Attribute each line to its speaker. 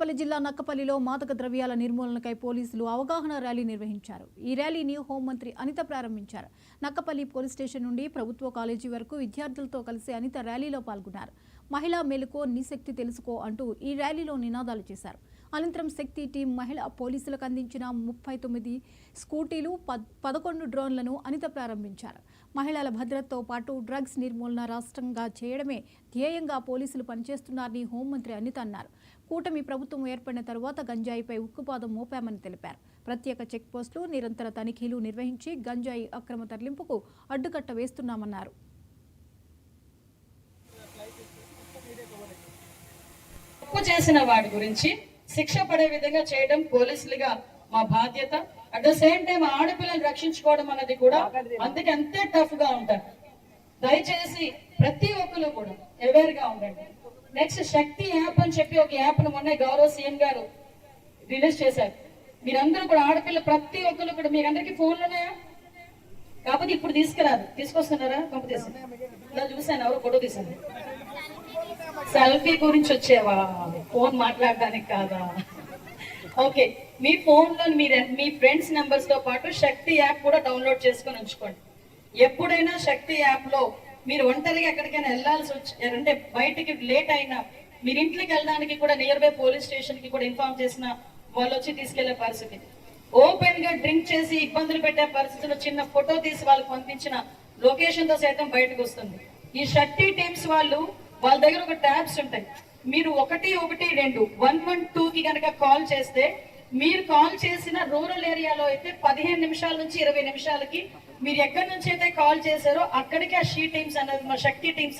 Speaker 1: పల్లి జిల్లా నక్కపల్లిలో మాదక ద్రవ్యాల నిర్మూలనకై పోలీసులు అవగాహన ర్యాలీ నిర్వహించారు. ఈ ర్యాలీని హోంమంత్రి అనిత ప్రారంభించారు. నక్కపల్లి పోలీస్ స్టేషన్ నుండి ప్రభుత్వ కాలేజీ వరకు విద్యార్థులతో కలిసి అనిత ర్యాలీలో పాల్గొన్నారు. మహిళా మేలుకో నీ శక్తి తెలుసుకో అంటూ ఈ ర్యాలీలో నినాదాలు చేశారు. అనంతరం శక్తి టీం మహిళా పోలీసులకు అందించిన 39 స్కూటీలు 11 డ్రోన్లను అనిత ప్రారంభించారు. మహిళల భద్రతతో పాటు డ్రగ్స్ నిర్మూలన రాష్ట్రంగా చేయడమే ధ్యేయంగా పోలీసులు పనిచేస్తున్నారని హోంమంత్రి అనిత అన్నారు. కూటమి ప్రభుత్వం ఏర్పడిన తరువాత గంజాయిపై ఉక్కుపాదం మోపామని తెలిపారు. ప్రత్యేక చెక్ పోస్టులు, నిరంతర తనిఖీలు నిర్వహించి గంజాయి అక్రమ తరలింపుకు అడ్డుకట్ట వేస్తున్నామన్నారు.
Speaker 2: తప్పు చేసిన వాడి గురించి శిక్ష పడే విధంగా చేయడం పోలీసులుగా మా బాధ్యత. అట్ ద సేమ్ టైం ఆడపిల్లలు రక్షించుకోవడం అనేది కూడా అందుకే అంతే టఫ్ గా ఉంటారు. దయచేసి ప్రతి ఒక్కరు కూడా అవేర్ గా ఉండండి. నెక్స్ట్ శక్తి యాప్ అని చెప్పి ఒక యాప్ ను మొన్న గౌరవ సీఎం గారు రిలీజ్ చేశారు. మీరందరూ కూడా ఆడపిల్ల ప్రతి ఒక్కరు కూడా మీరందరికీ ఫోన్లు ఉన్నాయా? కాకపోతే ఇప్పుడు తీసుకొస్తున్నారా? కంపెనీ ఇలా చూసాను, ఎవరు ఫోటో తీసాను. సెల్ఫీ గురించి వచ్చేవా? ఫోన్ మాట్లాడడానికి కాదా? ఓకే, మీ ఫోన్ లో మీ ఫ్రెండ్స్ నెంబర్స్ తో పాటు శక్తి యాప్ కూడా డౌన్లోడ్ చేసుకొని ఉంచుకోండి. ఎప్పుడైనా శక్తి యాప్ లో మీరు ఒంటరిగా ఎక్కడికైనా వెళ్ళాల్సి అంటే బయటికి లేట్ అయినా మీరు ఇంట్లోకి వెళ్ళడానికి కూడా నియర్ బై పోలీస్ స్టేషన్ కి కూడా ఇన్ఫార్మ్ చేసిన వాళ్ళు వచ్చి తీసుకెళ్లే పరిస్థితి. ఓపెన్ గా డ్రింక్ చేసి ఇబ్బందులు పెట్టే పరిస్థితుల్లో చిన్న ఫోటో తీసి వాళ్ళకి పంపించిన లొకేషన్ తో సైతం బయటకు వస్తుంది. ఈ శక్తి టీమ్స్ వాళ్ళ దగ్గర ఒక ట్యాబ్స్ ఉంటాయి. మీరు 112 112 కి కనుక కాల్ చేస్తే, మీరు కాల్ చేసిన రూరల్ ఏరియాలో అయితే 15 నిమిషాల నుంచి 20 నిమిషాలకి మీరు ఎక్కడి నుంచి అయితే కాల్ చేశారో అక్కడికి ఆ షీ టీమ్స్ అనేది, మా శక్తి టీమ్స్